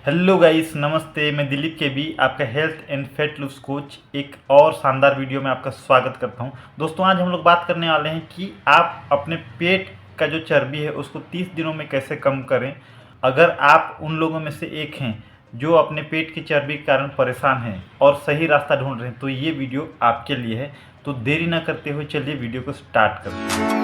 Hello guys, नमस्ते। मैं दिलीप के बी, आपका health and fat loose coach, एक और शानदार वीडियो में आपका स्वागत करता हूं। दोस्तों, आज हम लोग बात करने वाले हैं कि आप अपने पेट का जो चर्बी है उसको 30 दिनों में कैसे कम करें। अगर आप उन लोगों में से एक हैं जो अपने पेट की चर्बी के कारण परेशान हैं और सही रास्ता ढूंढ रहे हैं, तो ये वीडियो आपके लिए है। तो देरी ना करते हुए चलिए वीडियो को स्टार्ट करते हैं।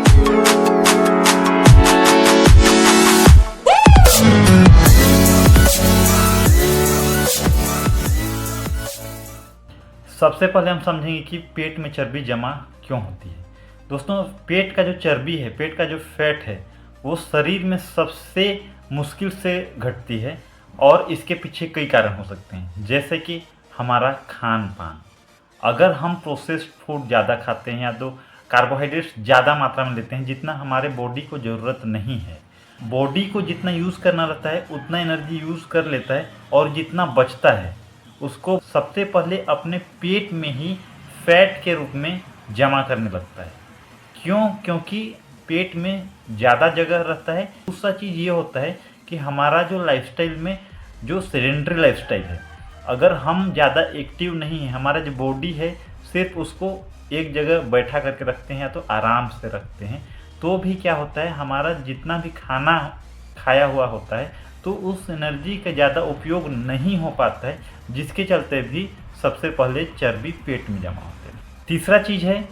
सबसे पहले हम समझेंगे कि पेट में चर्बी जमा क्यों होती है। दोस्तों, पेट का जो चर्बी है, पेट का जो फैट है, वो शरीर में सबसे मुश्किल से घटती है और इसके पीछे कई कारण हो सकते हैं, जैसे कि हमारा खान पान। अगर हम प्रोसेस्ड फूड ज़्यादा खाते हैं या तो कार्बोहाइड्रेट्स ज़्यादा मात्रा में लेते हैं जितना हमारे बॉडी को ज़रूरत नहीं है। बॉडी को जितना यूज़ करना रहता है उतना एनर्जी यूज़ कर लेता है और जितना बचता है उसको सबसे पहले अपने पेट में ही फैट के रूप में जमा करने लगता है। क्यों? क्योंकि पेट में ज़्यादा जगह रहता है। दूसरा चीज़ ये होता है कि हमारा जो लाइफस्टाइल में जो सेडेंट्री लाइफस्टाइल है, अगर हम ज़्यादा एक्टिव नहीं हैं, हमारा जो बॉडी है सिर्फ उसको एक जगह बैठा करके रखते हैं या तो आराम से रखते हैं, तो भी क्या होता है, हमारा जितना भी खाना खाया हुआ होता है तो उस एनर्जी का ज़्यादा उपयोग नहीं हो पाता है, जिसके चलते भी सबसे पहले चर्बी पेट में जमा होते हैं। तीसरा चीज़ है,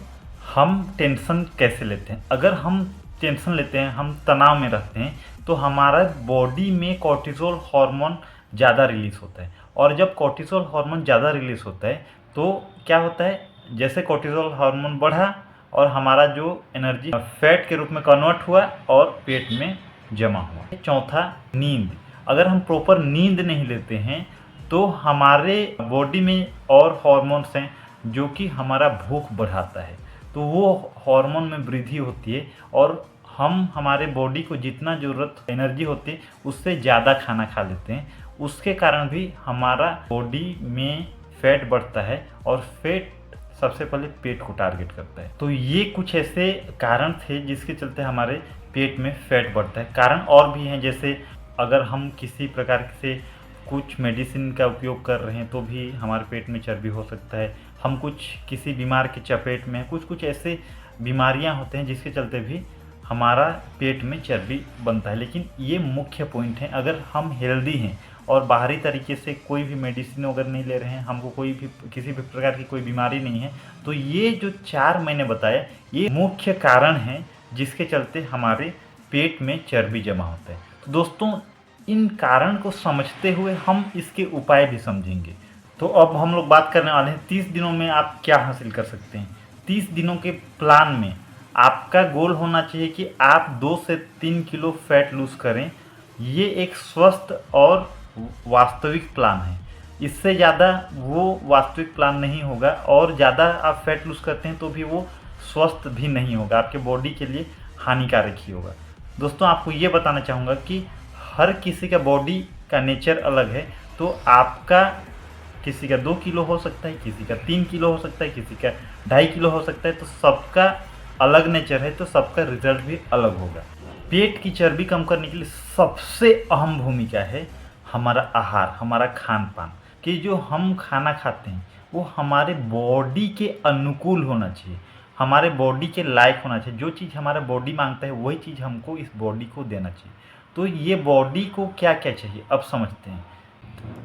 हम टेंशन कैसे लेते हैं। अगर हम टेंशन लेते हैं, हम तनाव में रहते हैं, तो हमारा बॉडी में कॉर्टिसोल हार्मोन ज़्यादा रिलीज़ होता है। और जब कॉर्टिसोल हार्मोन ज़्यादा रिलीज़ होता है तो क्या होता है, जैसे कॉर्टिसोल हार्मोन बढ़ा और हमारा जो एनर्जी फैट के रूप में कन्वर्ट हुआ और पेट में जमा हुआ। चौथा, नींद। अगर हम प्रॉपर नींद नहीं लेते हैं तो हमारे बॉडी में और हार्मोन्स हैं जो कि हमारा भूख बढ़ाता है, तो वो हार्मोन में वृद्धि होती है और हम हमारे बॉडी को जितना ज़रूरत एनर्जी होती है उससे ज़्यादा खाना खा लेते हैं। उसके कारण भी हमारा बॉडी में फैट बढ़ता है और फैट सबसे पहले पेट को टारगेट करता है। तो ये कुछ ऐसे कारण थे जिसके चलते हमारे पेट में फैट बढ़ता है। कारण और भी हैं, जैसे अगर हम किसी प्रकार से कुछ मेडिसिन का उपयोग कर रहे हैं तो भी हमारे पेट में चर्बी हो सकता है। हम किसी बीमार की चपेट में, कुछ ऐसे बीमारियां होते हैं जिसके चलते भी हमारा पेट में चर्बी बनता है। लेकिन ये मुख्य पॉइंट है, अगर हम हेल्दी हैं और बाहरी तरीके से कोई भी मेडिसिन वगैरह नहीं ले रहे हैं, हमको किसी भी प्रकार की कोई बीमारी नहीं है, तो ये जो 4 मैंने बताया ये मुख्य कारण हैं जिसके चलते हमारे पेट में चर्बी जमा होता है। तो दोस्तों, इन कारण को समझते हुए हम इसके उपाय भी समझेंगे। तो अब हम लोग बात करने वाले हैं 30 दिनों में आप क्या हासिल कर सकते हैं। 30 दिनों के प्लान में आपका गोल होना चाहिए कि आप 2 से 3 किलो फैट लूज़ करें। ये एक स्वस्थ और वास्तविक प्लान है। इससे ज़्यादा वो वास्तविक प्लान नहीं होगा और ज़्यादा आप फैट लूज़ करते हैं तो भी वो स्वस्थ भी नहीं होगा, आपके बॉडी के लिए हानिकारक ही होगा। दोस्तों, आपको ये बताना चाहूँगा कि हर किसी का बॉडी का नेचर अलग है, तो आपका किसी का 2 किलो हो सकता है, किसी का 3 किलो हो सकता है, किसी का 2.5 किलो हो सकता है, तो सबका अलग नेचर है, तो सबका रिजल्ट भी अलग होगा। पेट की चर्बी कम करने के लिए सबसे अहम भूमिका है हमारा आहार, हमारा खान पान। कि जो हम खाना खाते हैं वो हमारे बॉडी के अनुकूल होना चाहिए, हमारे बॉडी के लायक होना चाहिए। जो चीज़ हमारा बॉडी मांगता है वही चीज़ हमको इस बॉडी को देना चाहिए। तो ये बॉडी को क्या क्या चाहिए अब समझते हैं।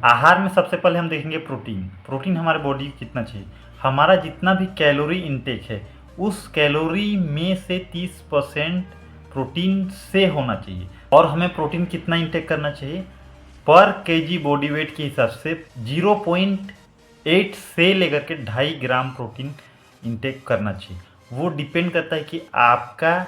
आहार में सबसे पहले हम देखेंगे प्रोटीन हमारे बॉडी को कितना चाहिए। हमारा जितना भी कैलोरी इनटेक है उस कैलोरी में से 30% प्रोटीन से होना चाहिए। और हमें प्रोटीन कितना इनटेक करना चाहिए, पर केजी बॉडी वेट के हिसाब से 0.8 से लेकर के 2.5 ग्राम प्रोटीन इनटेक करना चाहिए। वो डिपेंड करता है कि आपका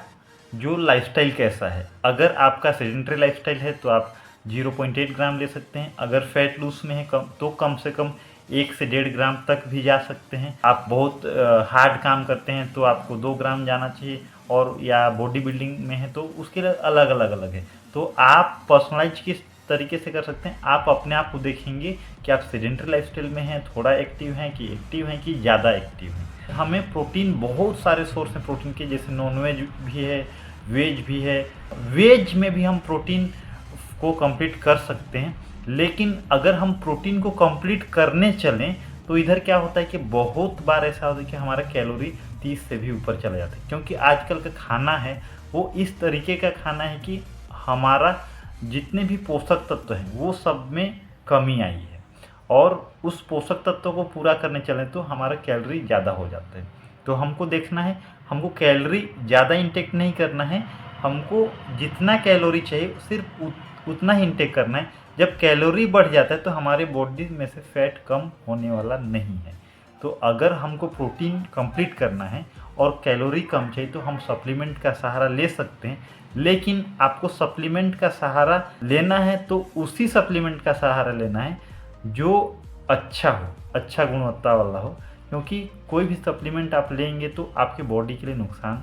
जो लाइफस्टाइल कैसा है। अगर आपका सेडेंटरी लाइफस्टाइल है तो आप 0.8 ग्राम ले सकते हैं। अगर फैट लूज में है तो कम से कम 1 से 1.5 ग्राम तक भी जा सकते हैं। आप बहुत हार्ड काम करते हैं तो आपको 2 ग्राम जाना चाहिए, और या बॉडी बिल्डिंग में है तो उसके लिए अलग है। तो आप पर्सनलाइज किस तरीके से कर सकते हैं, आप अपने आप को देखेंगे कि आप सेडेंटरी लाइफस्टाइल में हैं, थोड़ा एक्टिव हैं कि ज़्यादा एक्टिव हैं। हमें प्रोटीन, बहुत सारे सोर्स हैं प्रोटीन के, जैसे नॉन वेज भी है, वेज भी है। वेज में भी हम प्रोटीन को कंप्लीट कर सकते हैं। लेकिन अगर हम प्रोटीन को कंप्लीट करने चलें तो इधर क्या होता है कि बहुत बार ऐसा होता है कि हमारा कैलोरी 30 से भी ऊपर चला जाता है, क्योंकि आजकल का खाना है वो इस तरीके का खाना है कि हमारा जितने भी पोषक तत्व हैं वो सब में कमी आई है, और उस पोषक तत्वों को पूरा करने चलें तो हमारा कैलोरी ज़्यादा हो जाता है। तो हमको देखना है, हमको कैलोरी ज़्यादा इंटेक नहीं करना है, हमको जितना कैलोरी चाहिए सिर्फ उतना ही इंटेक करना है। जब कैलोरी बढ़ जाता है तो हमारे बॉडी में से फैट कम होने वाला नहीं है। तो अगर हमको प्रोटीन कंप्लीट करना है और कैलोरी कम चाहिए तो हम सप्लीमेंट का सहारा ले सकते हैं। लेकिन आपको सप्लीमेंट का सहारा लेना है तो उसी सप्लीमेंट का सहारा लेना है जो अच्छा हो, अच्छा गुणवत्ता वाला हो, क्योंकि कोई भी सप्लीमेंट आप लेंगे तो आपके बॉडी के लिए नुकसान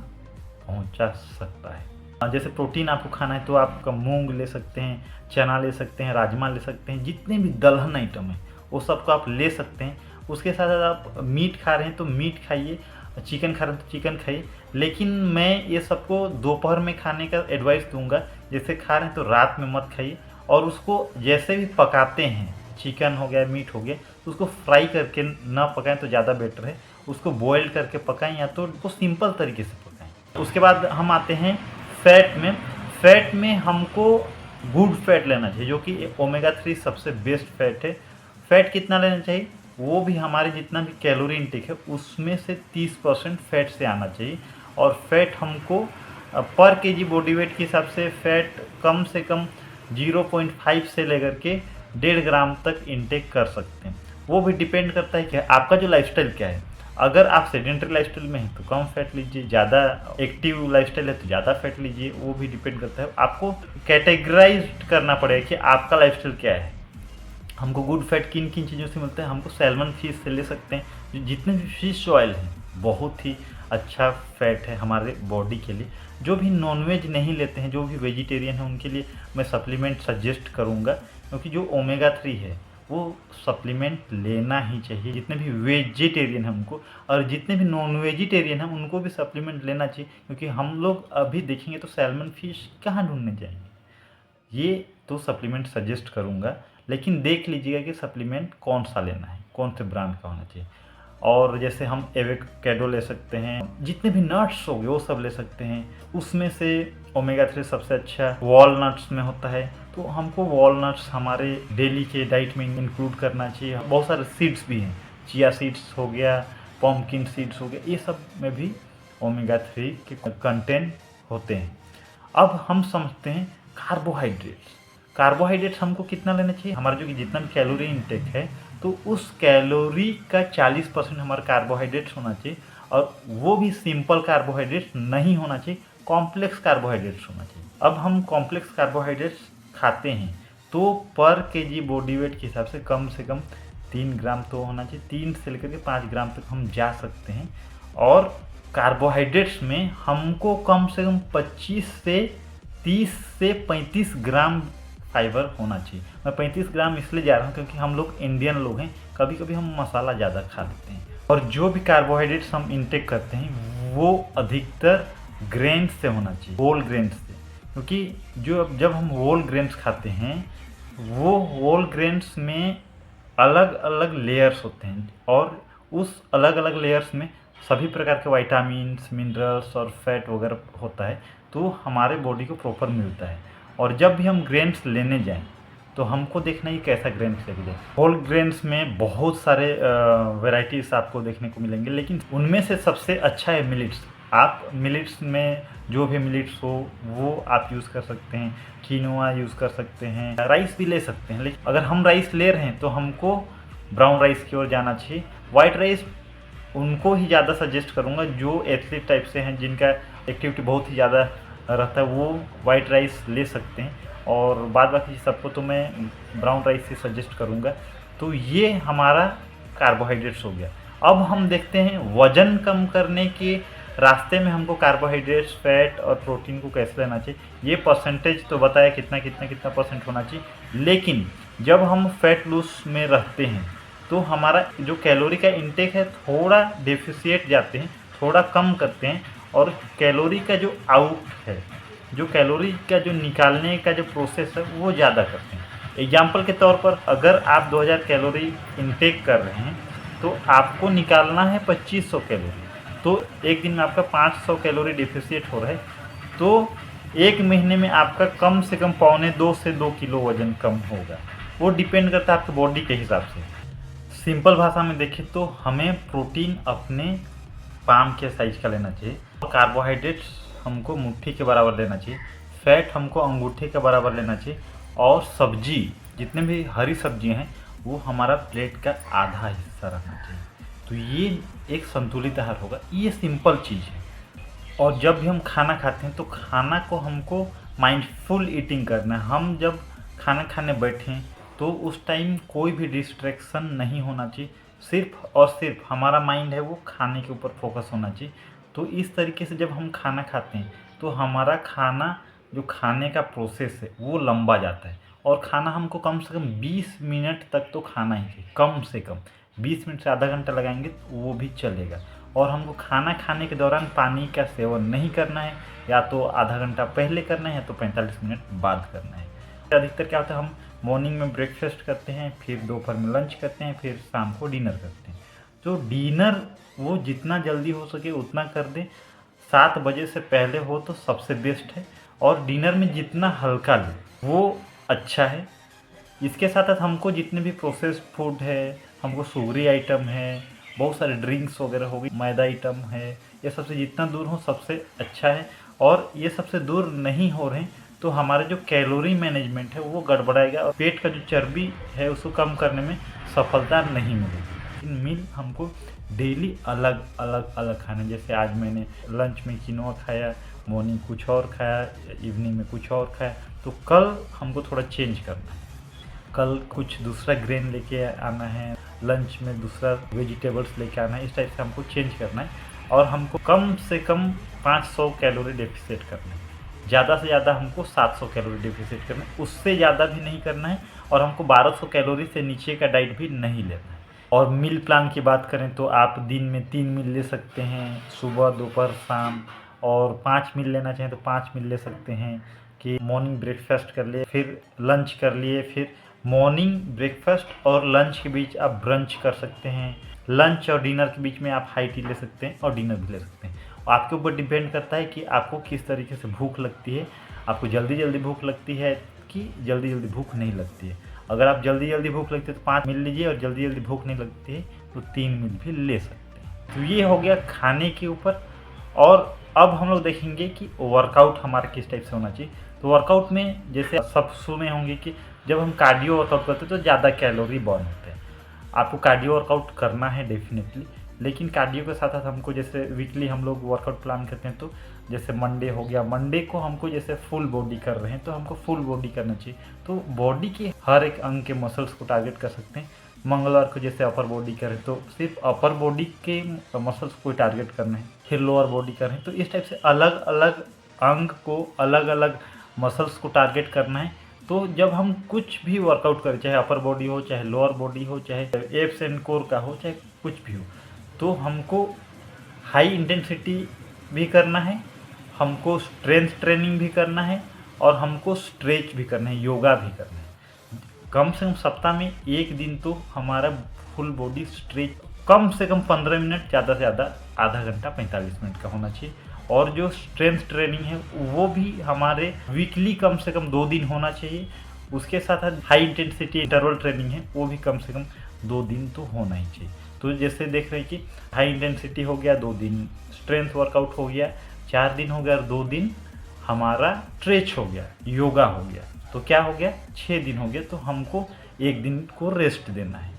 पहुंचा सकता है। जैसे प्रोटीन आपको खाना है तो आप मूंग ले सकते हैं, चना ले सकते हैं, राजमा ले सकते हैं, जितने भी दलहन आइटम है वो सबको आप ले सकते हैं। उसके साथ साथ आप मीट खा रहे हैं तो मीट खाइए, चिकन खा रहे हैं तो चिकन खाइए। लेकिन मैं ये सबको दोपहर में खाने का एडवाइस दूंगा। जैसे खा रहे हैं तो रात में मत खाइए, और उसको जैसे भी पकाते हैं, चिकन हो गया, मीट हो गया, तो उसको फ्राई करके ना पकाएं तो ज़्यादा बेटर है। उसको बॉयल करके पकाएं या तो उसको सिंपल तरीके से पकाएं। उसके बाद हम आते हैं फैट में। फैट में हमको गुड फैट लेना चाहिए, जो कि ओमेगा 3 सबसे बेस्ट फैट है। फैट कितना लेना चाहिए, वो भी हमारे जितना भी कैलोरी इंटेक है उसमें से 30% फैट से आना चाहिए। और फैट हमको पर केजी बॉडी वेट के हिसाब से फैट कम से कम 0.5 से लेकर के 1.5 ग्राम तक इंटेक कर सकते हैं। वो भी डिपेंड करता है कि आपका जो लाइफस्टाइल क्या है। अगर आप सेडेंटरी लाइफस्टाइल में हैं तो कम फैट लीजिए, ज़्यादा एक्टिव लाइफस्टाइल है तो ज़्यादा फैट लीजिए। वो भी डिपेंड करता है, आपको कैटेगराइज करना पड़ेगा कि आपका लाइफस्टाइल क्या है। हमको गुड फैट किन किन चीज़ों से मिलता है, हमको सैल्मन फिश से ले सकते हैं। जितने भी फिश ऑयल हैं बहुत ही अच्छा फैट है हमारे बॉडी के लिए। जो भी नॉनवेज नहीं लेते हैं, जो भी वेजिटेरियन है, उनके लिए मैं सप्लीमेंट सजेस्ट करूँगा, क्योंकि जो ओमेगा 3 है वो सप्लीमेंट लेना ही चाहिए। जितने भी वेजिटेरियन हैं उनको, और जितने भी नॉन वेजिटेरियन हैं उनको भी सप्लीमेंट लेना चाहिए, क्योंकि हम लोग अभी देखेंगे तो सैल्मन फिश कहाँ ढूंढने जाएंगे। ये तो सप्लीमेंट सजेस्ट करूँगा, लेकिन देख लीजिएगा कि सप्लीमेंट कौन सा लेना है, कौन से ब्रांड का होना चाहिए। और जैसे हम एवोकाडो ले सकते हैं, जितने भी नट्स हो गए वो सब ले सकते हैं। उसमें से ओमेगा 3 सबसे अच्छा वॉलनट्स में होता है, तो हमको वॉलनट्स हमारे डेली के डाइट में इंक्लूड करना चाहिए। बहुत सारे सीड्स भी हैं, चिया सीड्स हो गया, पम्पकिन सीड्स हो गया, ये सब में भी ओमेगा 3 के कंटेंट होते हैं। अब हम समझते हैं कार्बोहाइड्रेट्स। कार्बोहाइड्रेट्स हमको कितना लेना चाहिए, हमारा जो कि जितना भी कैलोरी इंटेक है तो उस कैलोरी का 40% हमारा कार्बोहाइड्रेट्स होना चाहिए। और वो भी सिंपल कार्बोहाइड्रेट्स नहीं होना चाहिए, कॉम्प्लेक्स कार्बोहाइड्रेट्स होना चाहिए। अब हम कॉम्प्लेक्स कार्बोहाइड्रेट्स खाते हैं तो पर केजी बॉडी वेट के हिसाब से कम 3 ग्राम तो होना चाहिए। 3 से लेकर के 5 ग्राम तक हम जा सकते हैं। और कार्बोहाइड्रेट्स में हमको कम से कम 25 से 30 से 35 ग्राम फाइबर होना चाहिए। मैं 35 ग्राम इसलिए जा रहा हूँ क्योंकि हम लोग इंडियन लोग हैं, कभी कभी हम मसाला ज़्यादा खा लेते हैं। और जो भी कार्बोहाइड्रेट्स हम इंटेक करते हैं वो अधिकतर ग्रेन्स से होना चाहिए, होल ग्रेन्स से। क्योंकि जब हम होल ग्रेन्स खाते हैं वो होल ग्रेन्स में अलग अलग लेयर्स होते हैं, और उस अलग अलग लेयर्स में सभी प्रकार के विटामिन्स, मिनरल्स और फैट वगैरह होता है, तो हमारे बॉडी को प्रॉपर मिलता है। और जब भी हम ग्रेन्स लेने जाएं तो हमको देखना ही कैसा ग्रेन्स लेके जाए। होल ग्रेन्स में बहुत सारे वैरायटीज़ आपको देखने को मिलेंगे, लेकिन उनमें से सबसे अच्छा है मिलेट्स। आप मिलेट्स में जो भी मिलेट्स हो वो आप यूज़ कर सकते हैं। कीनोआ यूज़ कर सकते हैं, राइस भी ले सकते हैं। लेकिन अगर हम राइस ले रहे हैं तो हमको ब्राउन राइस की ओर जाना चाहिए। वाइट राइस उनको ही ज़्यादा सजेस्ट करूँगा जो एथलीट टाइप से हैं, जिनका एक्टिविटी बहुत ही ज़्यादा रहता है, वो वाइट राइस ले सकते हैं। और बाद बाकी सबको तो मैं ब्राउन राइस ही सजेस्ट करूँगा। तो ये हमारा कार्बोहाइड्रेट्स हो गया। अब हम देखते हैं वज़न कम करने के रास्ते में हमको कार्बोहाइड्रेट्स, फैट और प्रोटीन को कैसे लेना चाहिए। ये परसेंटेज तो बताया कितना कितना कितना परसेंट होना चाहिए, लेकिन जब हम फैट लूज में रहते हैं तो हमारा जो कैलोरी का इंटेक है थोड़ा डेफिशिएट जाते हैं, थोड़ा कम करते हैं। और कैलोरी का जो आउट है जो कैलोरी का जो निकालने का जो प्रोसेस है वो ज़्यादा करते हैं। एग्जाम्पल के तौर पर अगर आप 2000 कैलोरी इनटेक कर रहे हैं तो आपको निकालना है 2500 कैलोरी, तो एक दिन में आपका 500 कैलोरी डिफिशिएट हो रहा है, तो एक महीने में आपका कम से कम 1.25 से 2 किलो वज़न कम होगा। वो डिपेंड करता है आपके बॉडी के हिसाब से। सिंपल भाषा में देखें तो हमें प्रोटीन अपने पाम के साइज का लेना चाहिए, कार्बोहाइड्रेट्स हमको मुट्ठी के बराबर लेना चाहिए, फैट हमको अंगूठे के बराबर लेना चाहिए, और सब्जी जितने भी हरी सब्जियां हैं वो हमारा प्लेट का आधा हिस्सा रहना चाहिए। तो ये एक संतुलित आहार होगा। ये सिंपल चीज़ है। और जब भी हम खाना खाते हैं तो खाना को हमको माइंडफुल ईटिंग करना है। हम जब खाना खाने बैठें तो उस टाइम कोई भी डिस्ट्रैक्शन नहीं होना चाहिए, सिर्फ और सिर्फ हमारा माइंड है वो खाने के ऊपर फोकस होना चाहिए। तो इस तरीके से जब हम खाना खाते हैं तो हमारा खाना जो खाने का प्रोसेस है वो लंबा जाता है, और खाना हमको कम से कम 20 मिनट तक तो खाना ही चाहिए, कम से कम 20 मिनट से आधा घंटा लगाएंगे तो वो भी चलेगा। और हमको खाना खाने के दौरान पानी का सेवन नहीं करना है, या तो आधा घंटा पहले करना है या तो 45 मिनट बाद करना है। अधिकतर क्या होता है, हम मॉर्निंग में ब्रेकफास्ट करते हैं, फिर दोपहर में लंच करते हैं, फिर शाम को डिनर करते हैं। तो डिनर वो जितना जल्दी हो सके उतना कर दें, 7 बजे से पहले हो तो सबसे बेस्ट है, और डिनर में जितना हल्का ले वो अच्छा है। इसके साथ साथ हमको जितने भी प्रोसेस्ड फूड है, हमको शुगरी आइटम है, बहुत सारे ड्रिंक्स वगैरह हो गई, मैदा आइटम है, ये सबसे जितना दूर हो सबसे अच्छा है। और ये सबसे दूर नहीं हो रहे हैं तो हमारे जो कैलोरी मैनेजमेंट है वो गड़बड़ाएगा, और पेट का जो चर्बी है उसको कम करने में सफलता नहीं मिलेगी। इन मील हमको डेली अलग अलग खाने, जैसे आज मैंने लंच में किनोआ खाया, मॉर्निंग कुछ और खाया, इवनिंग में कुछ और खाया, तो कल हमको थोड़ा चेंज करना है। कल कुछ दूसरा ग्रेन लेके आना है, लंच में दूसरा वेजिटेबल्स लेके आना है, इस टाइप से हमको चेंज करना है। और हमको कम से कम 500 कैलोरी डेफिसिट करना है, ज़्यादा से ज़्यादा हमको 700 कैलोरी डेफिसिट करना है, उससे ज़्यादा भी नहीं करना है। और हमको 1200 कैलोरी से नीचे का डाइट भी नहीं लेना है। और मील प्लान की बात करें तो आप दिन में 3 मील ले सकते हैं, सुबह दोपहर शाम, और 5 मील लेना चाहें तो 5 मील ले सकते हैं, कि मॉर्निंग ब्रेकफास्ट कर लिए, फिर लंच कर लिए, फिर मॉर्निंग ब्रेकफास्ट और लंच के बीच आप ब्रंच कर सकते हैं, लंच और डिनर के बीच में आप हाई टी ले सकते हैं और डिनर भी ले सकते हैं। आपके ऊपर डिपेंड करता है कि आपको किस तरीके से भूख लगती है, आपको जल्दी जल्दी भूख लगती है कि जल्दी जल्दी भूख नहीं लगती है। अगर आप जल्दी जल्दी भूख लगती है तो 5 मील लीजिए, और जल्दी जल्दी भूख नहीं लगती है तो 3 मील भी ले सकते हैं। तो ये हो गया खाने के ऊपर। और अब हम लोग देखेंगे कि वर्कआउट हमारा किस टाइप से होना चाहिए। तो वर्कआउट में जैसे सब सुने होंगे कि जब हम कार्डियो वर्कआउट करते हैं तो ज़्यादा कैलोरी बर्न होते हैं। आपको कार्डियो वर्कआउट करना है डेफिनेटली, लेकिन कार्डियो के साथ साथ हमको जैसे वीकली हम लोग वर्कआउट प्लान करते हैं, तो जैसे मंडे हो गया, मंडे को हमको जैसे फुल बॉडी कर रहे हैं तो हमको फुल बॉडी करना चाहिए। तो बॉडी के हर एक अंग के मसल्स को टारगेट कर सकते हैं। मंगलवार को जैसे अपर बॉडी करें तो सिर्फ अपर बॉडी के मसल्स को टारगेट करना है, फिर लोअर बॉडी करें तो इस टाइप से अलग अलग अंग को अलग अलग मसल्स को टारगेट करना है। तो जब हम कुछ भी वर्कआउट करें, चाहे अपर बॉडी हो, चाहे लोअर बॉडी हो, चाहे एब्स एंड कोर का हो, चाहे कुछ भी हो, तो हमको हाई इंटेंसिटी भी करना है, हमको स्ट्रेंथ ट्रेनिंग भी करना है, और हमको स्ट्रेच भी करना है, योगा भी करना है। कम से कम सप्ताह में एक दिन तो हमारा फुल बॉडी स्ट्रेच कम से कम 15 मिनट, ज़्यादा से ज़्यादा आधा घंटा 45 मिनट का होना चाहिए। और जो स्ट्रेंथ ट्रेनिंग है वो भी हमारे वीकली कम से कम 2 दिन होना चाहिए। उसके साथ साथ हाई इंटेंसिटी इंटरवल ट्रेनिंग है वो भी कम से कम 2 दिन तो होना ही चाहिए। तो जैसे देख रहे हैं कि हाई इंटेंसिटी हो गया 2 दिन, स्ट्रेंथ वर्कआउट हो गया 4 दिन हो गया, और 2 दिन हमारा स्ट्रेच हो गया, योगा हो गया, तो क्या हो गया 6 दिन हो गया। तो हमको 1 दिन को रेस्ट देना है,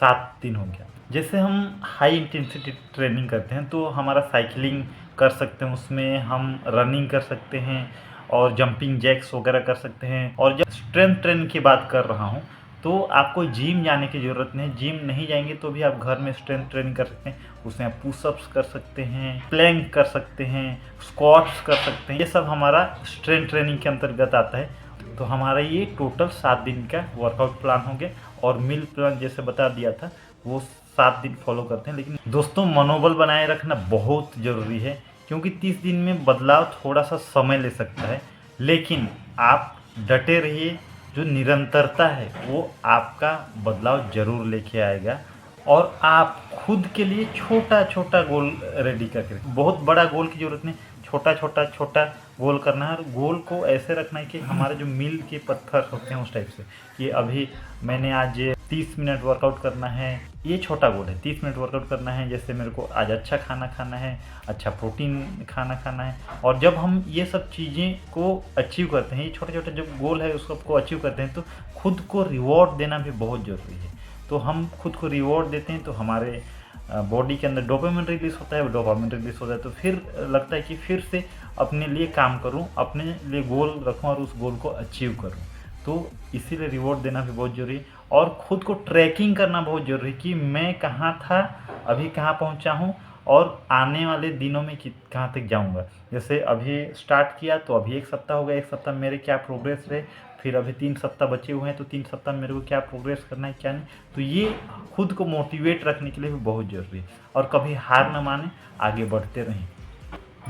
7 दिन हो गया। जैसे हम हाई इंटेंसिटी ट्रेनिंग करते हैं तो हमारा साइकिलिंग कर सकते हैं, उसमें हम रनिंग कर सकते हैं और जंपिंग जैक्स वगैरह कर सकते हैं। और जब स्ट्रेंथ ट्रेनिंग की बात कर रहा हूँ तो आपको जिम जाने की ज़रूरत नहीं, जिम नहीं जाएंगे तो भी आप घर में स्ट्रेंथ ट्रेनिंग कर सकते हैं। उसमें आप पुशअप्स कर सकते हैं, प्लैंक कर सकते हैं, स्क्वाट्स कर सकते हैं, ये सब हमारा स्ट्रेंथ ट्रेनिंग के अंतर्गत आता है। तो हमारा ये टोटल 7 दिन का वर्कआउट प्लान हो गया। और मील प्लान जैसे बता दिया था वो 7 दिन फॉलो करते हैं। लेकिन दोस्तों मनोबल बनाए रखना बहुत ज़रूरी है, क्योंकि 30 दिन में बदलाव थोड़ा सा समय ले सकता है। लेकिन आप डटे रहिए, जो निरंतरता है वो आपका बदलाव ज़रूर लेके आएगा। और आप खुद के लिए छोटा-छोटा गोल रेडी करके रखें। बहुत बड़ा गोल की ज़रूरत नहीं, छोटा गोल करना है और गोल को ऐसे रखना है कि हमारे जो मील के पत्थर होते हैं उस टाइप से, कि अभी मैंने आज 30 मिनट वर्कआउट करना है, ये छोटा गोल है। 30 मिनट वर्कआउट करना है, जैसे मेरे को आज अच्छा खाना खाना है, अच्छा प्रोटीन खाना खाना है। और जब हम ये सब चीज़ें को अचीव करते हैं, ये छोटे-छोटे जो गोल है उसको अचीव करते हैं, तो खुद को रिवॉर्ड देना भी बहुत ज़रूरी है। तो हम खुद को रिवॉर्ड देते हैं तो हमारे बॉडी के अंदर डोपामिन रिलीज़ होता है, डोपामिन रिलीज़ होता है तो फिर लगता है कि फिर से अपने लिए काम करूं, अपने लिए गोल रखूं और उस गोल को अचीव करूं। तो इसीलिए रिवॉर्ड देना भी बहुत ज़रूरी है और ख़ुद को ट्रैकिंग करना बहुत ज़रूरी है कि मैं कहाँ था, अभी कहाँ पहुँचा हूँ और आने वाले दिनों में कहाँ तक जाऊँगा। जैसे अभी स्टार्ट किया तो अभी 1 सप्ताह हो गया, 1 सप्ताह मेरे क्या प्रोग्रेस रहे, फिर अभी 3 सप्ताह बचे हुए हैं तो 3 सप्ताह मेरे को क्या प्रोग्रेस करना है क्या नहीं। तो ये खुद को मोटिवेट रखने के लिए भी बहुत ज़रूरी है और कभी हार न माने, आगे बढ़ते रहें।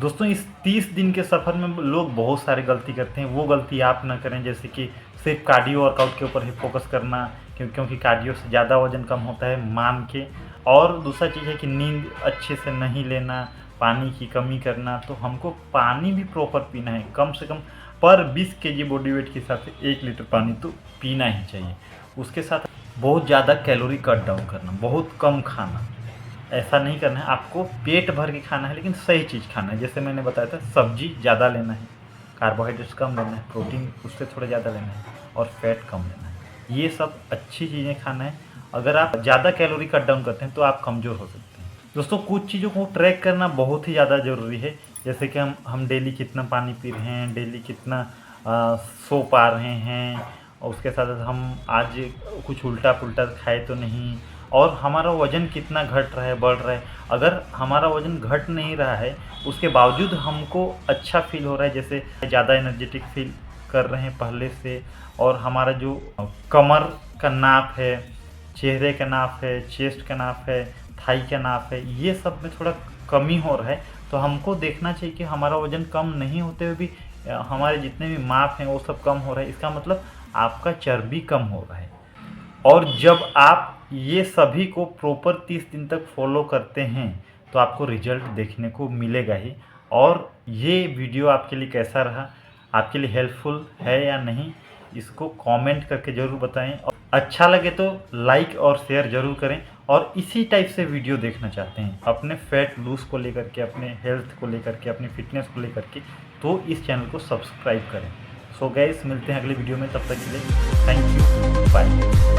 दोस्तों, इस 30 दिन के सफ़र में लोग बहुत सारी गलती करते हैं, वो गलती आप ना करें। जैसे कि सिर्फ कार्डियो वर्कआउट के ऊपर ही फोकस करना, क्योंकि कार्डियो से ज़्यादा वज़न कम होता है मान के। और दूसरा चीज़ है कि नींद अच्छे से नहीं लेना, पानी की कमी करना। तो हमको पानी भी प्रॉपर पीना है, कम से कम पर 20 केजी बॉडी वेट के हिसाब से 1 लीटर पानी तो पीना ही चाहिए। उसके साथ बहुत ज़्यादा कैलोरी कट डाउन करना, बहुत कम खाना, ऐसा नहीं करना है। आपको पेट भर के खाना है लेकिन सही चीज़ खाना है। जैसे मैंने बताया था, सब्जी ज़्यादा लेना है, कार्बोहाइड्रेट्स कम लेना है, प्रोटीन उससे थोड़ा ज़्यादा लेना है और फैट कम लेना है। ये सब अच्छी चीज़ें खाना है। अगर आप ज़्यादा कैलोरी कट डाउन करते हैं तो आप कमज़ोर हो सकते हैं। दोस्तों, कुछ चीज़ों को ट्रैक करना बहुत ही ज़्यादा ज़रूरी है। जैसे कि हम डेली कितना पानी पी रहे हैं, डेली कितना सो पा रहे हैं, और उसके साथ हम आज कुछ उल्टा पुल्टा खाए तो नहीं, और हमारा वज़न कितना घट रहा है, बढ़ रहा है। अगर हमारा वज़न घट नहीं रहा है, उसके बावजूद हमको अच्छा फील हो रहा है, जैसे ज़्यादा एनर्जेटिक फील कर रहे हैं पहले से, और हमारा जो कमर का नाप है, चेहरे का नाप है, चेस्ट का नाप है, थाई का नाप है, ये सब में थोड़ा कमी हो रहा है, तो हमको देखना चाहिए कि हमारा वज़न कम नहीं होते हुए भी हमारे जितने भी माप हैं वो सब कम हो रहा है। इसका मतलब आपका चर्बी कम हो रहा है। और जब आप ये सभी को प्रॉपर 30 दिन तक फॉलो करते हैं तो आपको रिजल्ट देखने को मिलेगा ही। और ये वीडियो आपके लिए कैसा रहा, आपके लिए हेल्पफुल है या नहीं, इसको कमेंट करके ज़रूर बताएं। और अच्छा लगे तो लाइक और शेयर ज़रूर करें। और इसी टाइप से वीडियो देखना चाहते हैं अपने फैट लूज़ को लेकर के, अपने हेल्थ को लेकर के, अपनी फिटनेस को लेकर के, तो इस चैनल को सब्सक्राइब करें। सो गाइस, मिलते हैं अगले वीडियो में, तब तक के लिए थैंक यू, बाय।